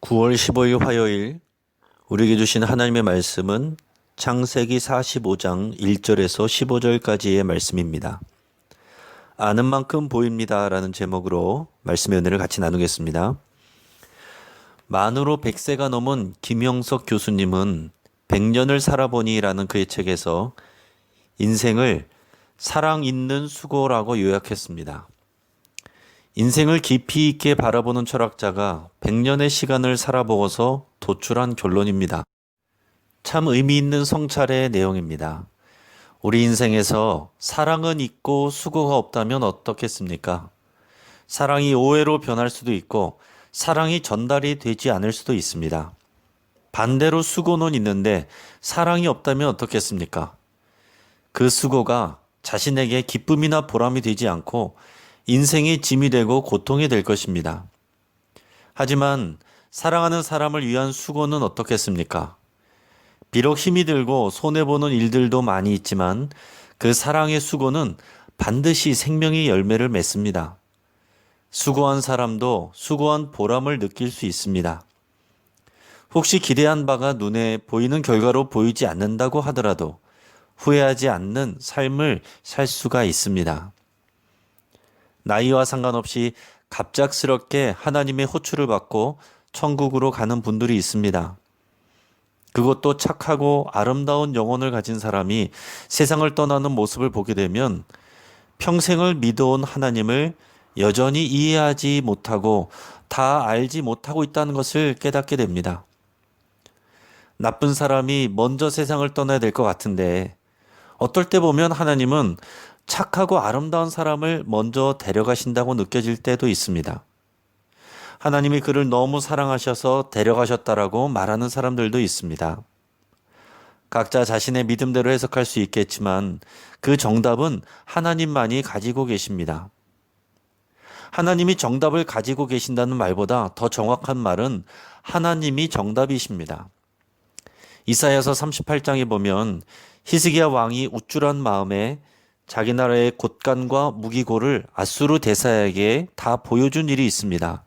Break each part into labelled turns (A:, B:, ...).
A: 9월 15일 화요일 우리에게 주신 하나님의 말씀은 창세기 45장 1절에서 15절까지의 말씀입니다. 아는 만큼 보입니다 라는 제목으로 말씀의 은혜를 같이 나누겠습니다. 만으로 100세가 넘은 김영석 교수님은 100년을 살아보니 라는 그의 책에서 인생을 사랑 있는 수고라고 요약했습니다. 인생을 깊이 있게 바라보는 철학자가 100년의 시간을 살아보고서 도출한 결론입니다. 참 의미 있는 성찰의 내용입니다. 우리 인생에서 사랑은 있고 수고가 없다면 어떻겠습니까? 사랑이 오해로 변할 수도 있고 사랑이 전달이 되지 않을 수도 있습니다. 반대로 수고는 있는데 사랑이 없다면 어떻겠습니까? 그 수고가 자신에게 기쁨이나 보람이 되지 않고 인생의 짐이 되고 고통이 될 것입니다. 하지만 사랑하는 사람을 위한 수고는 어떻겠습니까? 비록 힘이 들고 손해보는 일들도 많이 있지만 그 사랑의 수고는 반드시 생명의 열매를 맺습니다. 수고한 사람도 수고한 보람을 느낄 수 있습니다. 혹시 기대한 바가 눈에 보이는 결과로 보이지 않는다고 하더라도 후회하지 않는 삶을 살 수가 있습니다. 나이와 상관없이 갑작스럽게 하나님의 호출을 받고 천국으로 가는 분들이 있습니다. 그것도 착하고 아름다운 영혼을 가진 사람이 세상을 떠나는 모습을 보게 되면 평생을 믿어온 하나님을 여전히 이해하지 못하고 다 알지 못하고 있다는 것을 깨닫게 됩니다. 나쁜 사람이 먼저 세상을 떠나야 될 것 같은데 어떨 때 보면 하나님은 착하고 아름다운 사람을 먼저 데려가신다고 느껴질 때도 있습니다. 하나님이 그를 너무 사랑하셔서 데려가셨다라고 말하는 사람들도 있습니다. 각자 자신의 믿음대로 해석할 수 있겠지만 그 정답은 하나님만이 가지고 계십니다. 하나님이 정답을 가지고 계신다는 말보다 더 정확한 말은 하나님이 정답이십니다. 이사야서 38장에 보면 히스기야 왕이 우쭐한 마음에 자기 나라의 곳간과 무기고를 아수르 대사에게 다 보여준 일이 있습니다.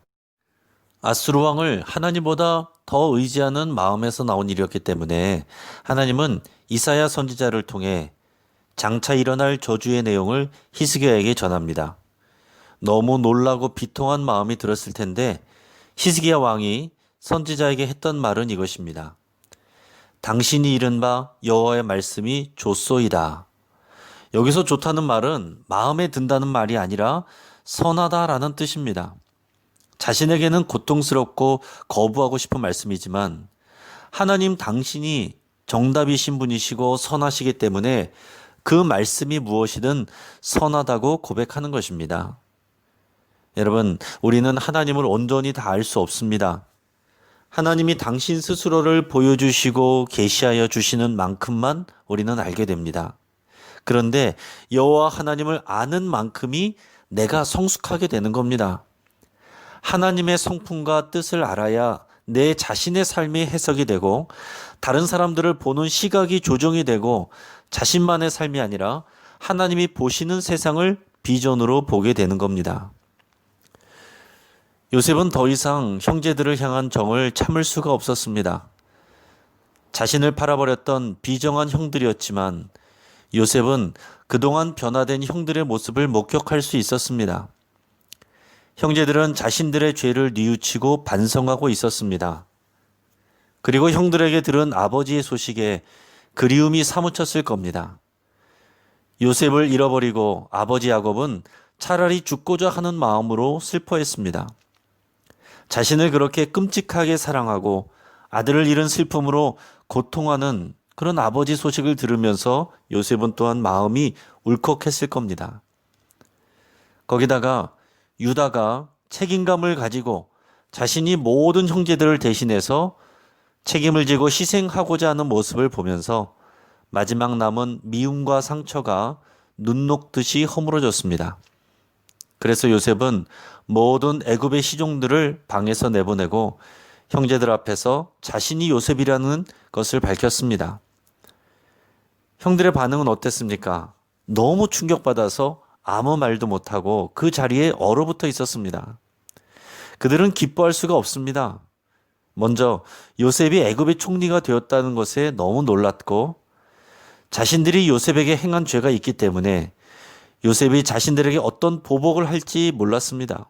A: 아수르 왕을 하나님보다 더 의지하는 마음에서 나온 일이었기 때문에 하나님은 이사야 선지자를 통해 장차 일어날 저주의 내용을 히스기야에게 전합니다. 너무 놀라고 비통한 마음이 들었을 텐데 히스기야 왕이 선지자에게 했던 말은 이것입니다. 당신이 이른 바 여호와의 말씀이 좋소이다. 여기서 좋다는 말은 마음에 든다는 말이 아니라 선하다라는 뜻입니다. 자신에게는 고통스럽고 거부하고 싶은 말씀이지만 하나님 당신이 정답이신 분이시고 선하시기 때문에 그 말씀이 무엇이든 선하다고 고백하는 것입니다. 여러분, 우리는 하나님을 온전히 다 알 수 없습니다. 하나님이 당신 스스로를 보여주시고 계시하여 주시는 만큼만 우리는 알게 됩니다. 그런데 여호와 하나님을 아는 만큼이 내가 성숙하게 되는 겁니다. 하나님의 성품과 뜻을 알아야 내 자신의 삶이 해석이 되고 다른 사람들을 보는 시각이 조정이 되고 자신만의 삶이 아니라 하나님이 보시는 세상을 비전으로 보게 되는 겁니다. 요셉은 더 이상 형제들을 향한 정을 참을 수가 없었습니다. 자신을 팔아버렸던 비정한 형들이었지만 요셉은 그동안 변화된 형들의 모습을 목격할 수 있었습니다. 형제들은 자신들의 죄를 뉘우치고 반성하고 있었습니다. 그리고 형들에게 들은 아버지의 소식에 그리움이 사무쳤을 겁니다. 요셉을 잃어버리고 아버지 야곱은 차라리 죽고자 하는 마음으로 슬퍼했습니다. 자신을 그렇게 끔찍하게 사랑하고 아들을 잃은 슬픔으로 고통하는 그런 아버지 소식을 들으면서 요셉은 또한 마음이 울컥했을 겁니다. 거기다가 유다가 책임감을 가지고 자신이 모든 형제들을 대신해서 책임을 지고 희생하고자 하는 모습을 보면서 마지막 남은 미움과 상처가 눈 녹듯이 허물어졌습니다. 그래서 요셉은 모든 애굽의 시종들을 방에서 내보내고 형제들 앞에서 자신이 요셉이라는 것을 밝혔습니다. 형들의 반응은 어땠습니까? 너무 충격받아서 아무 말도 못하고 그 자리에 얼어붙어 있었습니다. 그들은 기뻐할 수가 없습니다. 먼저 요셉이 애굽의 총리가 되었다는 것에 너무 놀랐고 자신들이 요셉에게 행한 죄가 있기 때문에 요셉이 자신들에게 어떤 보복을 할지 몰랐습니다.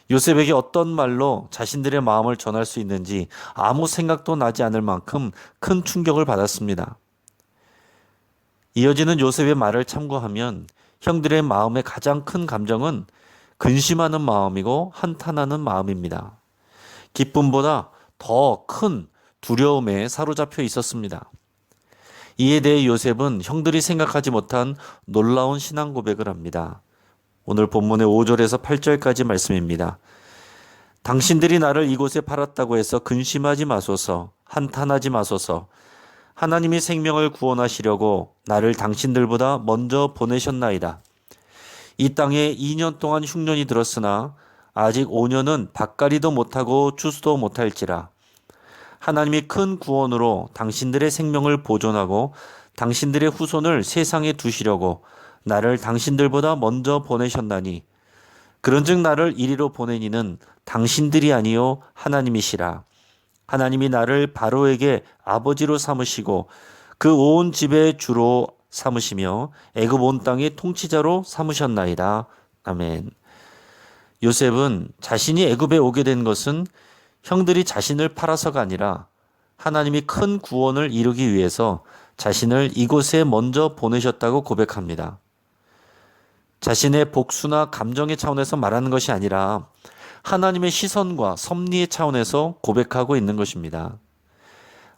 A: 요셉에게 어떤 말로 자신들의 마음을 전할 수 있는지 아무 생각도 나지 않을 만큼 큰 충격을 받았습니다. 이어지는 요셉의 말을 참고하면 형들의 마음의 가장 큰 감정은 근심하는 마음이고 한탄하는 마음입니다. 기쁨보다 더 큰 두려움에 사로잡혀 있었습니다. 이에 대해 요셉은 형들이 생각하지 못한 놀라운 신앙 고백을 합니다. 오늘 본문의 5절에서 8절까지 말씀입니다. 당신들이 나를 이곳에 팔았다고 해서 근심하지 마소서, 한탄하지 마소서. 하나님이 생명을 구원하시려고 나를 당신들보다 먼저 보내셨나이다. 이 땅에 2년 동안 흉년이 들었으나 아직 5년은 밭갈이도 못하고 추수도 못할지라. 하나님이 큰 구원으로 당신들의 생명을 보존하고 당신들의 후손을 세상에 두시려고 나를 당신들보다 먼저 보내셨나니 그런즉 나를 이리로 보내니는 당신들이 아니요 하나님이시라. 하나님이 나를 바로에게 아버지로 삼으시고 그 온 집의 주로 삼으시며 애굽 온 땅의 통치자로 삼으셨나이다. 아멘. 요셉은 자신이 애굽에 오게 된 것은 형들이 자신을 팔아서가 아니라 하나님이 큰 구원을 이루기 위해서 자신을 이곳에 먼저 보내셨다고 고백합니다. 자신의 복수나 감정의 차원에서 말하는 것이 아니라 하나님의 시선과 섭리의 차원에서 고백하고 있는 것입니다.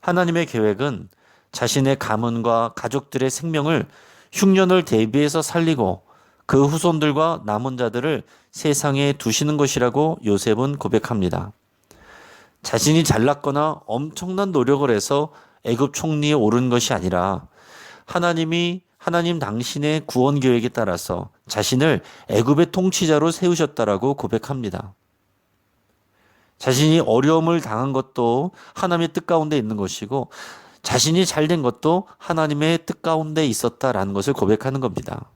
A: 하나님의 계획은 자신의 가문과 가족들의 생명을 흉년을 대비해서 살리고 그 후손들과 남은 자들을 세상에 두시는 것이라고 요셉은 고백합니다. 자신이 잘났거나 엄청난 노력을 해서 애굽 총리에 오른 것이 아니라 하나님 당신의 구원 계획에 따라서 자신을 애굽의 통치자로 세우셨다라고 고백합니다. 자신이 어려움을 당한 것도 하나님의 뜻 가운데 있는 것이고 자신이 잘된 것도 하나님의 뜻 가운데 있었다라는 것을 고백하는 겁니다.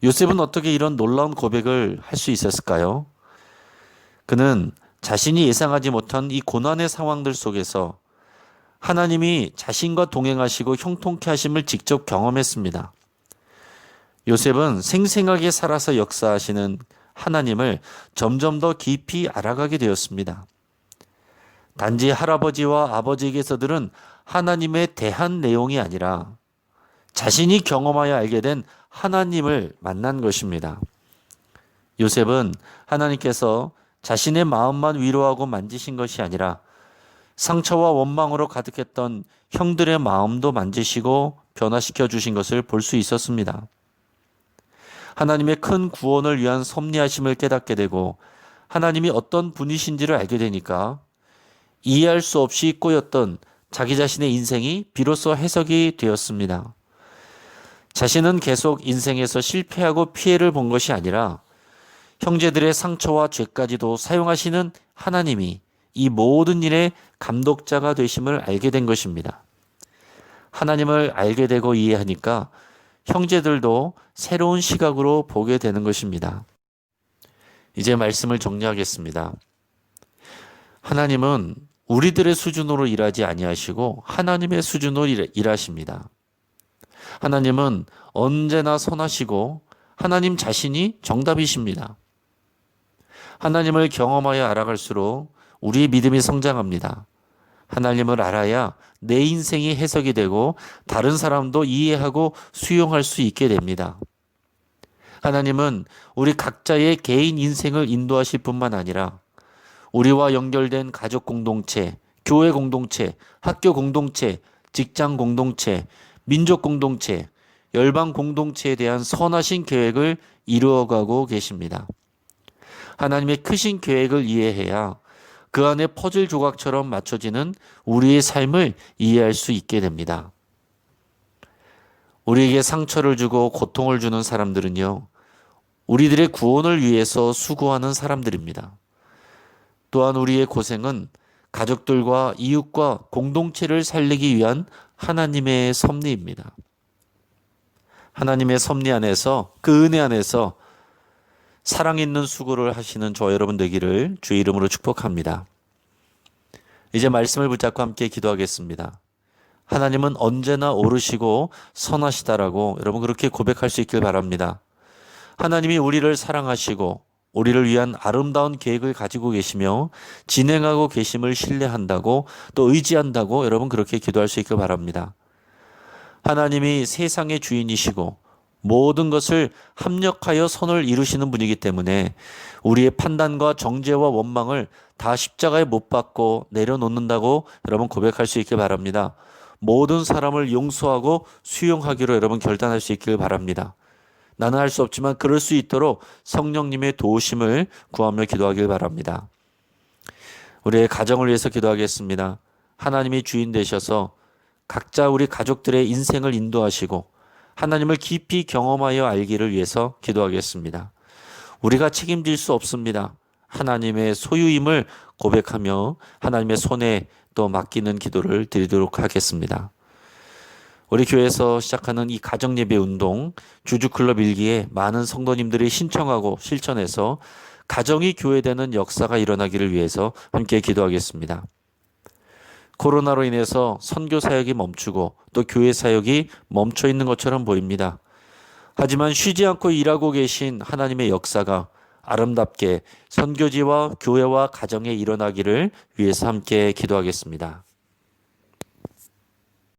A: 요셉은 어떻게 이런 놀라운 고백을 할 수 있었을까요? 그는 자신이 예상하지 못한 이 고난의 상황들 속에서 하나님이 자신과 동행하시고 형통케 하심을 직접 경험했습니다. 요셉은 생생하게 살아서 역사하시는 하나님을 점점 더 깊이 알아가게 되었습니다. 단지 할아버지와 아버지에게서 들은 하나님에 대한 내용이 아니라 자신이 경험하여 알게 된 하나님을 만난 것입니다. 요셉은 하나님께서 자신의 마음만 위로하고 만지신 것이 아니라 상처와 원망으로 가득했던 형들의 마음도 만지시고 변화시켜 주신 것을 볼 수 있었습니다. 하나님의 큰 구원을 위한 섭리하심을 깨닫게 되고 하나님이 어떤 분이신지를 알게 되니까 이해할 수 없이 꼬였던 자기 자신의 인생이 비로소 해석이 되었습니다. 자신은 계속 인생에서 실패하고 피해를 본 것이 아니라 형제들의 상처와 죄까지도 사용하시는 하나님이 이 모든 일의 감독자가 되심을 알게 된 것입니다. 하나님을 알게 되고 이해하니까 형제들도 새로운 시각으로 보게 되는 것입니다. 이제 말씀을 정리하겠습니다. 하나님은 우리들의 수준으로 일하지 아니하시고 하나님의 수준으로 일하십니다. 하나님은 언제나 선하시고 하나님 자신이 정답이십니다. 하나님을 경험하여 알아갈수록 우리의 믿음이 성장합니다. 하나님을 알아야 내 인생이 해석이 되고 다른 사람도 이해하고 수용할 수 있게 됩니다. 하나님은 우리 각자의 개인 인생을 인도하실 뿐만 아니라 우리와 연결된 가족 공동체, 교회 공동체, 학교 공동체, 직장 공동체, 민족 공동체, 열방 공동체에 대한 선하신 계획을 이루어가고 계십니다. 하나님의 크신 계획을 이해해야 그 안에 퍼즐 조각처럼 맞춰지는 우리의 삶을 이해할 수 있게 됩니다. 우리에게 상처를 주고 고통을 주는 사람들은요, 우리들의 구원을 위해서 수고하는 사람들입니다. 또한 우리의 고생은 가족들과 이웃과 공동체를 살리기 위한 하나님의 섭리입니다. 하나님의 섭리 안에서, 그 은혜 안에서 사랑 있는 수고를 하시는 저 여러분 되기를 주의 이름으로 축복합니다. 이제 말씀을 붙잡고 함께 기도하겠습니다. 하나님은 언제나 옳으시고 선하시다라고 여러분 그렇게 고백할 수 있길 바랍니다. 하나님이 우리를 사랑하시고 우리를 위한 아름다운 계획을 가지고 계시며 진행하고 계심을 신뢰한다고 또 의지한다고 여러분 그렇게 기도할 수 있길 바랍니다. 하나님이 세상의 주인이시고 모든 것을 합력하여 선을 이루시는 분이기 때문에 우리의 판단과 정죄와 원망을 다 십자가에 못 박고 내려놓는다고 여러분 고백할 수 있길 바랍니다. 모든 사람을 용서하고 수용하기로 여러분 결단할 수 있길 바랍니다. 나는 할 수 없지만 그럴 수 있도록 성령님의 도우심을 구하며 기도하길 바랍니다. 우리의 가정을 위해서 기도하겠습니다. 하나님이 주인 되셔서 각자 우리 가족들의 인생을 인도하시고 하나님을 깊이 경험하여 알기를 위해서 기도하겠습니다. 우리가 책임질 수 없습니다. 하나님의 소유임을 고백하며 하나님의 손에 또 맡기는 기도를 드리도록 하겠습니다. 우리 교회에서 시작하는 이 가정예배 운동 주주클럽 일기에 많은 성도님들이 신청하고 실천해서 가정이 교회되는 역사가 일어나기를 위해서 함께 기도하겠습니다. 코로나로 인해서 선교 사역이 멈추고 또 교회 사역이 멈춰 있는 것처럼 보입니다. 하지만 쉬지 않고 일하고 계신 하나님의 역사가 아름답게 선교지와 교회와 가정에 일어나기를 위해서 함께 기도하겠습니다.